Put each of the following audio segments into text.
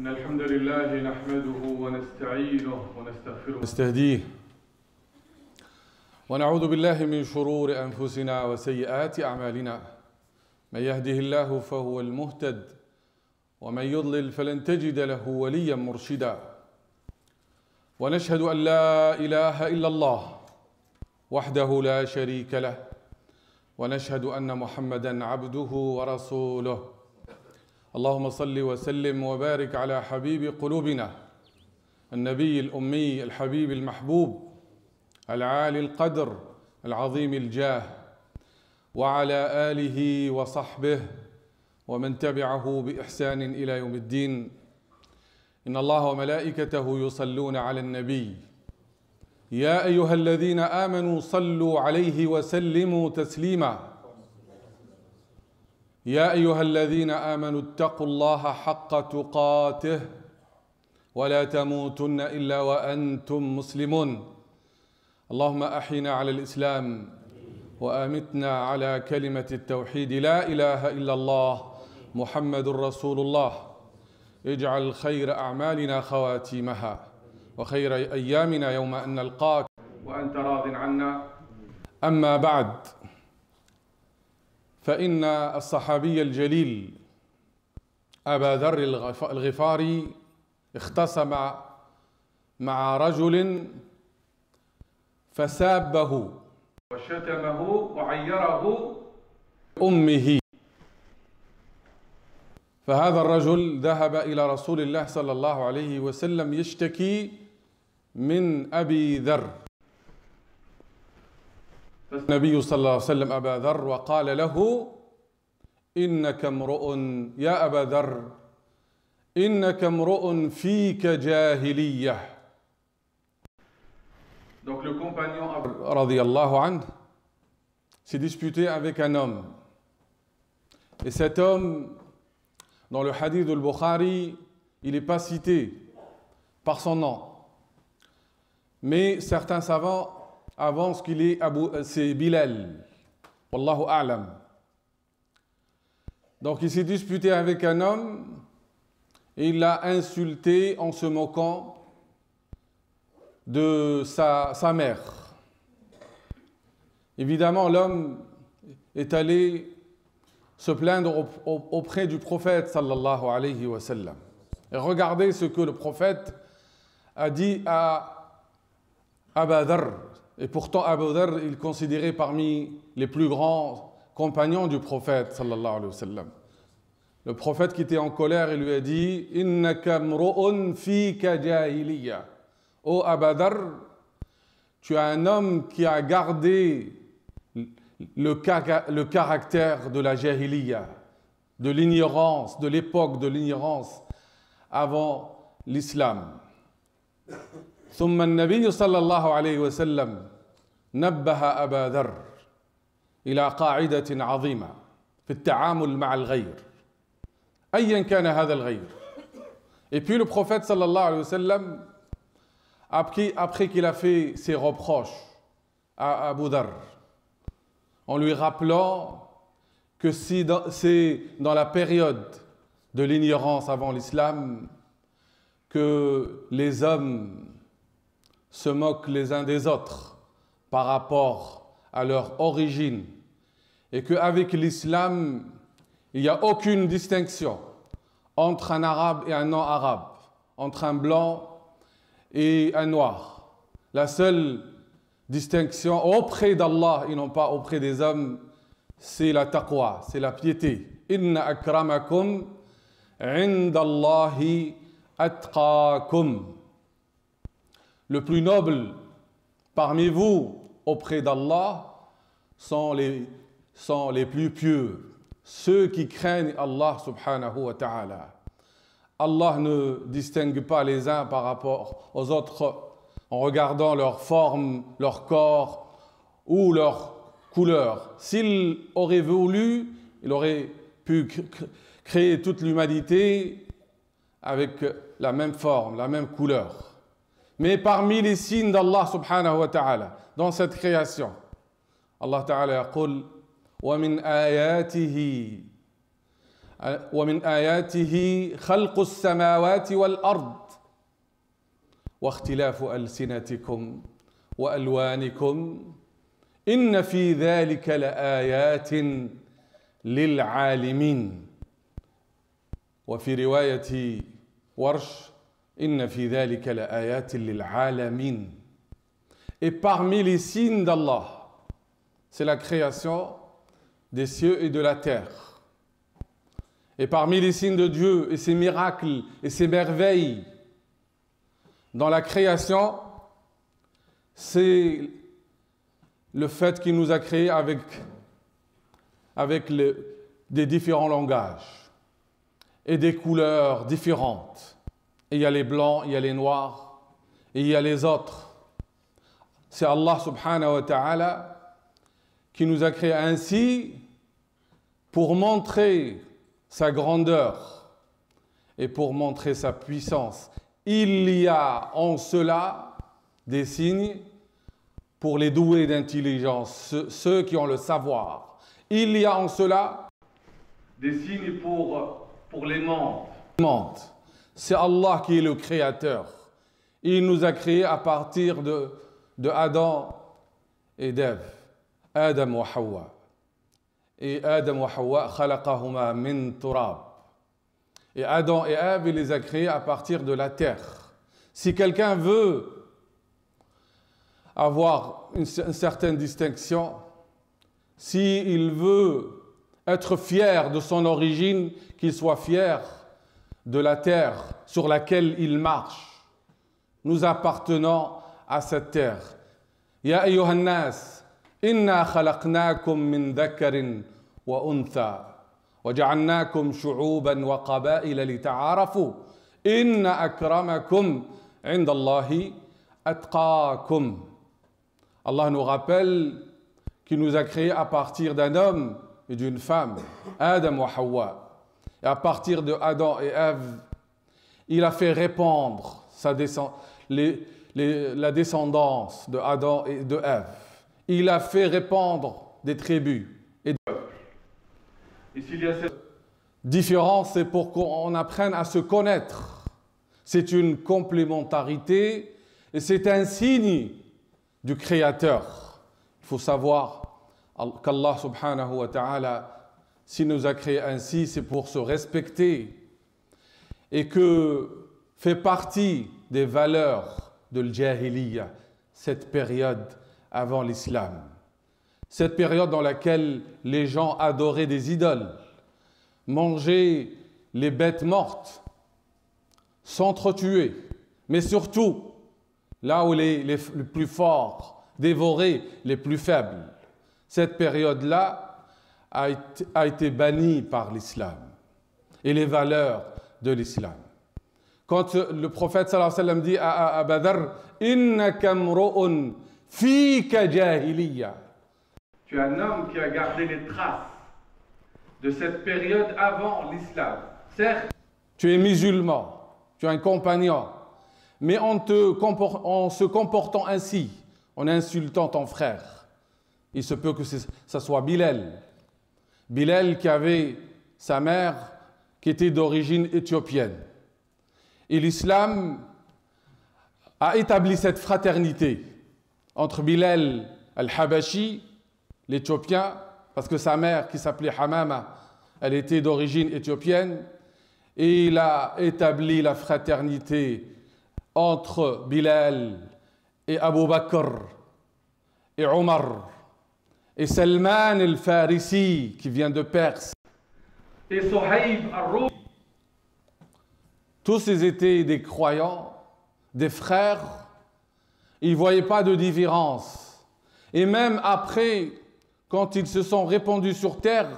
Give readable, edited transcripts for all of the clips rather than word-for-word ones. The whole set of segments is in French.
إن الحمد لله نحمده ونستعينه ونستغفره ونستهديه ونعوذ بالله من شرور أنفسنا وسيئات أعمالنا من يهده الله فهو المهتد ومن يضلل فلن تجد له وليا مرشدا ونشهد أن لا إله إلا الله وحده لا شريك له ونشهد أن محمدًا عبده ورسوله اللهم صل وسلم وبارك على حبيب قلوبنا النبي الأمي الحبيب المحبوب العالي القدر العظيم الجاه وعلى آله وصحبه ومن تبعه بإحسان إلى يوم الدين إن الله وملائكته يصلون على النبي يا أيها الذين آمنوا صلوا عليه وسلموا تسليما يا أيها الذين آمنوا اتقوا الله حق تقاته ولا تموتن إلا وأنتم مسلمون اللهم أحينا على الإسلام وأمتنا على كلمة التوحيد لا إله إلا الله محمد رسول الله اجعل خير أعمالنا خواتيمها وخير أيامنا يوم أن نلقاك وأنت راض عنا أما بعد فإن الصحابي الجليل أبا ذر الغفاري اختصم مع رجل فسابه وشتمه وعيره أمه فهذا الرجل ذهب إلى رسول الله صلى الله عليه وسلم يشتكي من أبي ذر النبي صلى الله عليه وسلم أبا ذر وقال له إنك امرؤ يا أبا ذر إنك امرؤ فيك جاهلية. Donc le compagnon radiyallahu anhu s'est disputé avec un homme. Et cet homme, dans le hadith de Bukhari, il n'est pas cité par son nom. Mais certains savants avancent qu'il est c'est Bilal. Wallahu a'lam. Donc il s'est disputé avec un homme et il l'a insulté en se moquant de sa mère. Évidemment, l'homme est allé se plaindre auprès du prophète sallallahu alayhi wa sallam. Et regardez ce que le prophète a dit à Aba Dharr. Et pourtant, Abu Dharr, il est considéré parmi les plus grands compagnons du prophète sallallahu alayhi wa sallam. Le prophète qui était en colère, il lui a dit « Innaka mru'un fika jahiliya » Ô Abu Dharr, tu es un homme qui a gardé le caractère de la jahiliya, de l'ignorance, de l'époque de l'ignorance avant l'islam. ثم النبي صلى الله عليه وسلم نبه أبا ذر إلى قاعدة عظيمة في التعامل مع الغير أيا كان هذا الغير. Et puis le prophète صلى الله عليه وسلم après qu'il a fait ses reproches à Abu Dharr, en lui rappelant que c'est dans la période de l'ignorance avant l'islam que les hommes se moquent les uns des autres par rapport à leur origine et qu'avec l'islam, il n'y a aucune distinction entre un arabe et un non-arabe, entre un blanc et un noir. La seule distinction auprès d'Allah et non pas auprès des hommes, c'est la taqwa, c'est la piété. Inna akramakum indallahi atqakum. Le plus noble parmi vous auprès d'Allah sont les plus pieux, ceux qui craignent Allah subhanahu wa ta'ala. Allah ne distingue pas les uns par rapport aux autres en regardant leur forme, leur corps ou leur couleur. S'il aurait voulu, il aurait pu créer toute l'humanité avec la même forme, la même couleur. Mais parmi les signes d'Allah subhanahu wa ta'ala, dans cette création, Allah ta'ala yaqul wa min ayatihi ومن آياته خلق السماوات والأرض واختلاف ألسنتكم وألوانكم إن في ذلك لآيات للعالمين. وفي رواية ورش إن في ذلك لآيات للعالمين. Et parmi les signes d'Allah, c'est la création des cieux et de la terre. Et parmi les signes de Dieu et ses miracles et ses merveilles dans la création, c'est le fait qu'il nous a créés avec des différents langages et des couleurs différentes. Et il y a les blancs, il y a les noirs, et il y a les autres. C'est Allah subhanahu wa ta'ala qui nous a créés ainsi pour montrer sa grandeur et pour montrer sa puissance. Il y a en cela des signes pour les doués d'intelligence, ceux qui ont le savoir. Il y a en cela des signes pour les mondes. C'est Allah qui est le créateur. Il nous a créés à partir de Adam et d'Ève. Adam wa Hawa. Et Adam wa Hawa khalaqahuma min turab. Et Adam et Ève, il les a créés à partir de la terre. Si quelqu'un veut avoir une certaine distinction, s'il veut être fier de son origine, qu'il soit fier de la terre sur laquelle il marche. Nous appartenons à cette terre. Ya ayyuhan nas, inna khalaqnakum min dhakarin wa untha. وجعلناكم شعوبا وقبائل لتعارفوا إن أكرمكم عند الله أتقاكم. Allah nous rappelle qu'il nous a créés à partir d'un homme et d'une femme, Adam wa Hawa. Et à partir de Adam et Ève, il a fait répandre la descendance de Adam et de Ève. Il a fait répandre des tribus et des peuples. Et s'il y a cette différence, c'est pour qu'on apprenne à se connaître. C'est une complémentarité et c'est un signe du Créateur. Il faut savoir qu'Allah subhanahu wa ta'ala, s'il nous a créés ainsi, c'est pour se respecter et que fait partie des valeurs de l'Jahiliya, cette période avant l'islam. Cette période dans laquelle les gens adoraient des idoles, mangeaient les bêtes mortes, s'entretuaient, mais surtout, là où les plus forts dévoraient les plus faibles. Cette période-là a été bannie par l'islam et les valeurs de l'islam. Quand le prophète sallallahu alayhi wa sallam dit à Badr, « Innaka mru'un fika jahiliya » Tu es un homme qui a gardé les traces de cette période avant l'islam. Certes, tu es musulman, tu es un compagnon, mais en se comportant ainsi, en insultant ton frère, il se peut que ça soit Bilal. Bilal qui avait sa mère qui était d'origine éthiopienne. Et l'islam a établi cette fraternité entre Bilal al-Habashi, l'Éthiopien, parce que sa mère, qui s'appelait Hamama, elle était d'origine éthiopienne, et il a établi la fraternité entre Bilal et Abu Bakr et Omar et Salman al-Farisi, qui vient de Perse, et Suhaib al-Roumi. Tous ils étaient des croyants, des frères, ils ne voyaient pas de différence. Et même après, quand ils se sont répandus sur terre,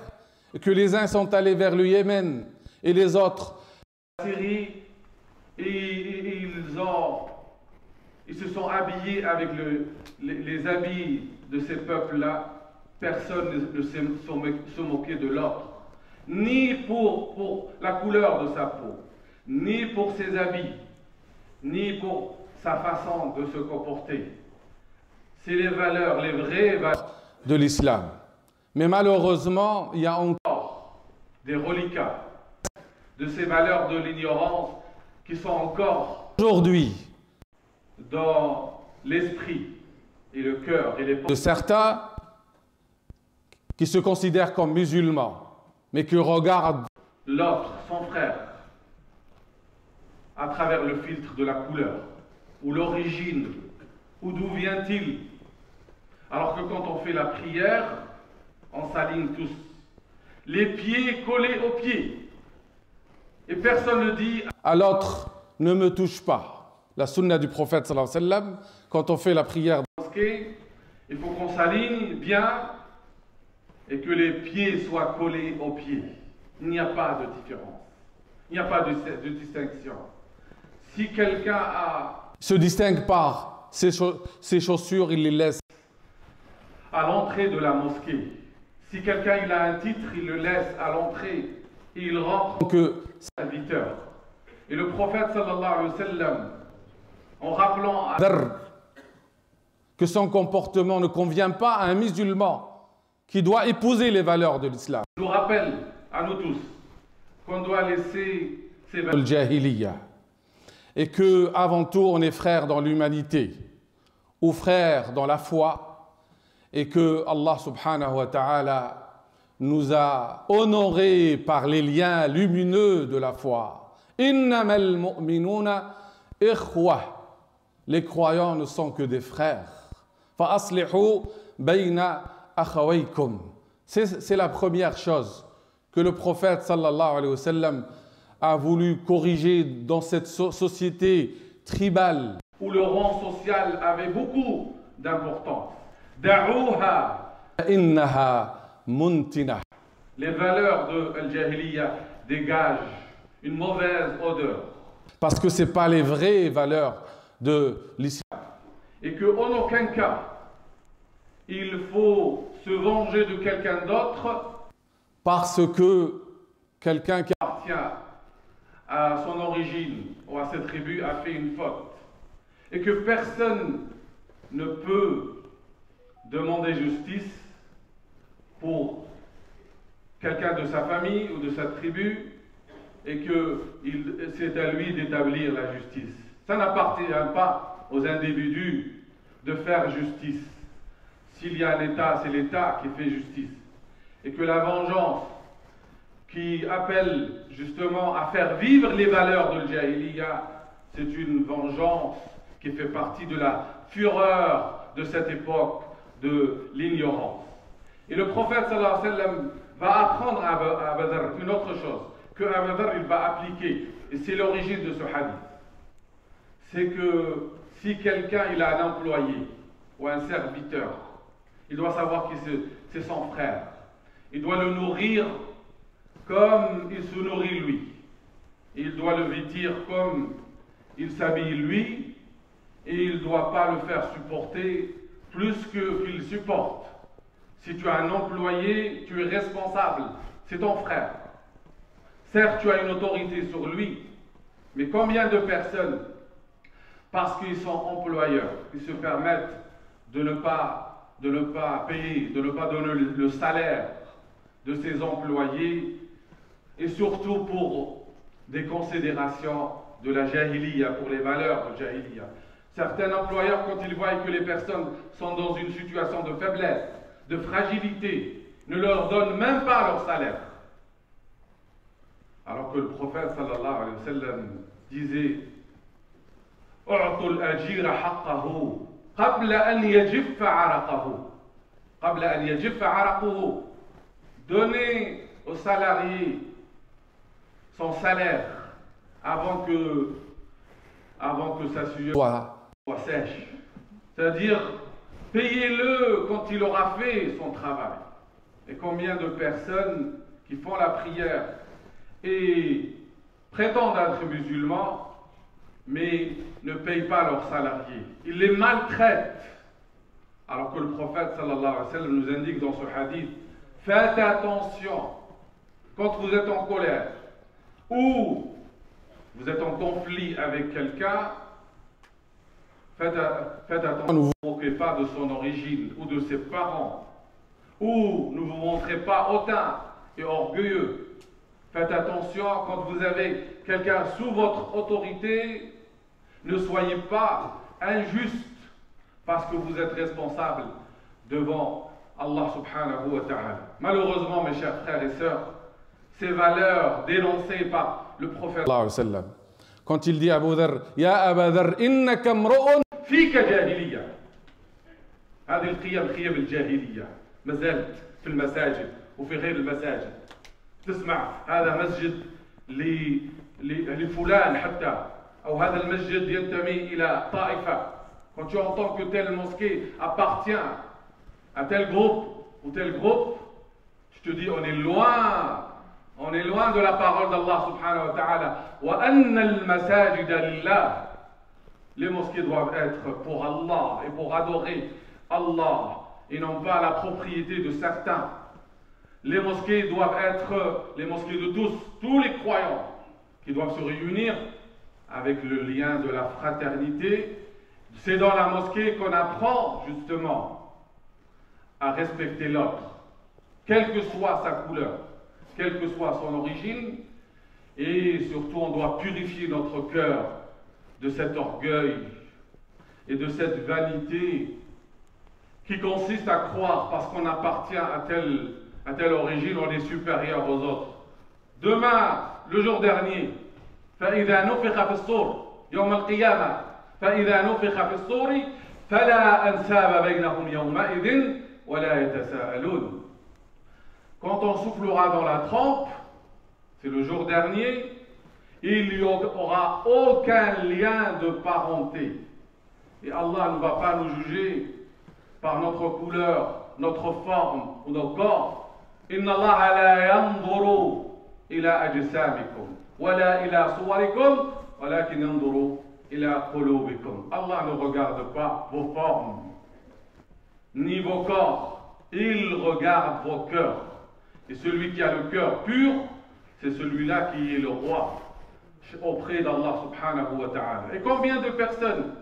et que les uns sont allés vers le Yémen et les autres la Syrie, et ils se sont habillés avec les habits de ces peuples-là. Personne ne se moquait de l'autre, ni pour la couleur de sa peau, ni pour ses habits, ni pour sa façon de se comporter. C'est les valeurs, les vraies valeurs de l'islam. Mais malheureusement, il y a encore des reliquats de ces valeurs de l'ignorance qui sont encore aujourd'hui dans l'esprit et le cœur et les pensées de certains qui se considèrent comme musulmans, mais qui regardent l'autre, son frère, à travers le filtre de la couleur, ou l'origine, ou d'où vient-il. Alors que quand on fait la prière, on s'aligne tous, les pieds collés aux pieds. Et personne ne dit à l'autre, ne me touche pas. La sunna du prophète sallallahu alayhi wa sallam, quand on fait la prière dans la mosquée, il faut qu'on s'aligne bien et que les pieds soient collés aux pieds. Il n'y a pas de différence. Il n'y a pas de distinction. Si quelqu'un se distingue par ses chaussures, il les laisse à l'entrée de la mosquée. Si quelqu'un il a un titre, il le laisse à l'entrée et il rentre que serviteur. Et le prophète sallallahu alayhi wa sallam, en rappelant à Dar que son comportement ne convient pas à un musulman qui doit épouser les valeurs de l'islam, nous rappelle à nous tous qu'on doit laisser ces valeurs de jahiliya et que avant tout on est frères dans l'humanité ou frères dans la foi et que Allah subhanahu wa ta'ala nous a honorés par les liens lumineux de la foi. Innamal mu'minuna ikhwa. Les croyants ne sont que des frères. Fa aslihu bayna akhawaykum. C'est la première chose que le prophète sallallahu alayhi wa sallam a voulu corriger dans cette société tribale où le rang social avait beaucoup d'importance. Da'uha innaha muntina. Les valeurs de al-jahiliya dégagent une mauvaise odeur parce que ce n'est pas les vraies valeurs de l'islam et qu'en aucun cas il faut se venger de quelqu'un d'autre parce que quelqu'un qui appartient à son origine ou à cette tribu a fait une faute et que personne ne peut demander justice pour quelqu'un de sa famille ou de sa tribu et que c'est à lui d'établir la justice. Ça n'appartient pas aux individus de faire justice. S'il y a un État, c'est l'État qui fait justice. Et que la vengeance qui appelle justement à faire vivre les valeurs de l'Jahiliya, c'est une vengeance qui fait partie de la fureur de cette époque de l'ignorance. Et le prophète sallallahu alayhi wa sallam va apprendre à Badr une autre chose que Abu Dharr il va appliquer, et c'est l'origine de ce hadith. C'est que si quelqu'un il a un employé ou un serviteur, il doit savoir que c'est son frère. Il doit le nourrir comme il se nourrit lui. Il doit le vêtir comme il s'habille lui, et il ne doit pas le faire supporter plus qu'il supporte. Si tu as un employé, tu es responsable, c'est ton frère. Certes, tu as une autorité sur lui, mais combien de personnes, parce qu'ils sont employeurs, ils se permettent de ne pas payer, de ne pas donner le salaire de ses employés, et surtout pour des considérations de la jahiliya, pour les valeurs de jahiliya. Certains employeurs, quand ils voient que les personnes sont dans une situation de faiblesse, de fragilité, ne leur donnent même pas leur salaire. Alors que le prophète sallallahu alayhi wa sallam disait أعطوا الأجير حقه قبل أن يجف عرقه قبل أن يجف عرقه. Donnez au salarié son salaire avant que sa sueur soit sèche. C'est-à-dire, payez-le quand il aura fait son travail. Et combien de personnes qui font la prière et prétendent être musulmans, mais ne payent pas leurs salariés. Ils les maltraitent. Alors que le prophète sallallahu alayhi wa sallam nous indique dans ce hadith, faites attention quand vous êtes en colère ou vous êtes en conflit avec quelqu'un, faites attention, ne vous moquez pas de son origine ou de ses parents, ou ne vous montrez pas hautain et orgueilleux. Faites attention quand vous avez quelqu'un sous votre autorité. Ne soyez pas injuste parce que vous êtes responsable devant Allah subhanahu wa ta'ala. Malheureusement, mes chers frères et sœurs, ces valeurs dénoncées par le prophète quand il dit à Abu Dharr, Ya Aba Dharr, innaka mru'un fika jahiliya. هذه القيم قيم الجاهلية ما زالت في المساجد وفي غير المساجد. تسمع هذا مسجد لفلان حتى أو هذا المسجد ينتمي إلى طائفة. Quand tu entends que telle mosquée appartient à tel groupe ou tel groupe, tu te dis on est loin de la parole d'Allah subhanahu wa ta'ala. وَأَنَّ الْمَسَاجِدَ لِلَّهِ. Les mosquées doivent être pour Allah et pour adorer Allah et non pas la propriété de certains. Les mosquées doivent être les mosquées de tous les croyants qui doivent se réunir avec le lien de la fraternité. C'est dans la mosquée qu'on apprend justement à respecter l'autre, quelle que soit sa couleur, quelle que soit son origine, et surtout on doit purifier notre cœur de cet orgueil et de cette vanité qui consiste à croire parce qu'on appartient à telle origine, on est supérieur aux autres. Demain, le jour dernier, فَإِذَا نُفِخَ فِي الصُّورِ يَوْمَ الْقِيَامَةِ فَإِذَا نُفِخَ فِي الصُّورِ فَلَا أَنْسَابَ بَيْنَهُمْ يَوْمَئِذٍ وَلَا يَتَسَاءَلُونَ. Quand on soufflera dans la trompe, c'est le jour dernier, il n'y aura aucun lien de parenté. Et Allah ne va pas nous juger par notre couleur, notre forme ou nos corps. إِنَّ اللَّهَ لَا يَنْظُرُ إِلَى أَجْسَامِكُمْ وَلَا إِلَى صُوَرِكُمْ وَلَكِنْ يَنْظُرُ إِلَى قُلُوبِكُمْ. Allah ne regarde pas vos formes, ni vos corps. Il regarde vos cœurs. Et celui qui a le cœur pur, c'est celui-là qui est le roi auprès d'Allah subhanahu wa ta'ala. Et combien de personnes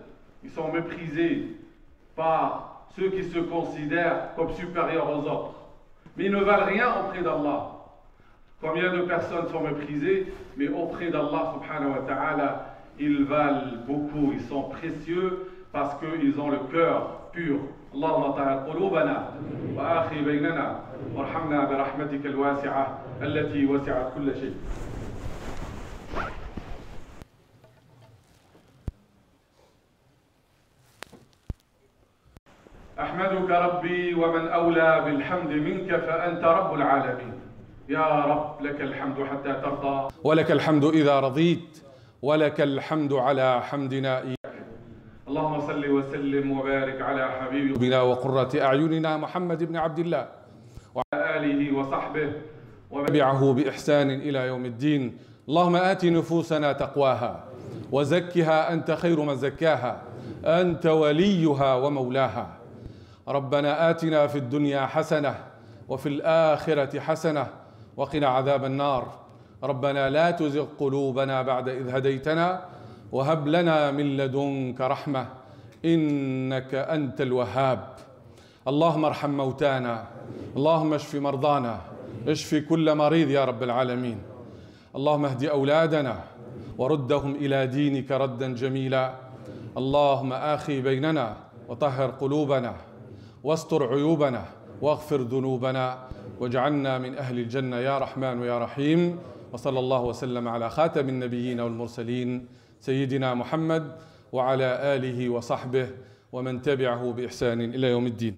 ils sont méprisées par ceux qui se considèrent comme supérieurs aux autres, mais ils ne valent rien auprès d'Allah. Combien de personnes sont méprisées, mais auprès d'Allah subhanahu wa ta'ala, ils valent beaucoup, ils sont précieux parce qu'ils ont le cœur pur. اللهم طهر قلوبنا وآخي بيننا وارحمنا برحمتك الواسعة التي وسعت كل شيء. أحمدك ربي ومن أولى بالحمد منك فأنت رب العالمين. يا رب لك الحمد حتى ترضى ولك الحمد إذا رضيت ولك الحمد على حمدنا إياك. اللهم صل وسلم وبارك على حبيبنا وقرة أعيننا محمد بن عبد الله وعلى آله وصحبه ومن تبعه بإحسان إلى يوم الدين. اللهم آت نفوسنا تقواها وزكها أنت خير من زكاها أنت وليها ومولاها. ربنا آتنا في الدنيا حسنة وفي الآخرة حسنة وقنا عذاب النار. ربنا لا تزغ قلوبنا بعد إذ هديتنا وهب لنا من لدنك رحمة إنك أنت الوهاب. اللهم ارحم موتانا، اللهم اشف مرضانا، اشف كل مريض يا رب العالمين. اللهم اهد أولادنا وردهم إلى دينك ردا جميلا. اللهم آخي بيننا وطهر قلوبنا واستر عيوبنا واغفر ذنوبنا واجعلنا من أهل الجنة يا رحمن يا رحيم. وصلى الله وسلم على خاتم النبيين والمرسلين سيدنا محمد وعلى آله وصحبه ومن تبعه بإحسان إلى يوم الدين.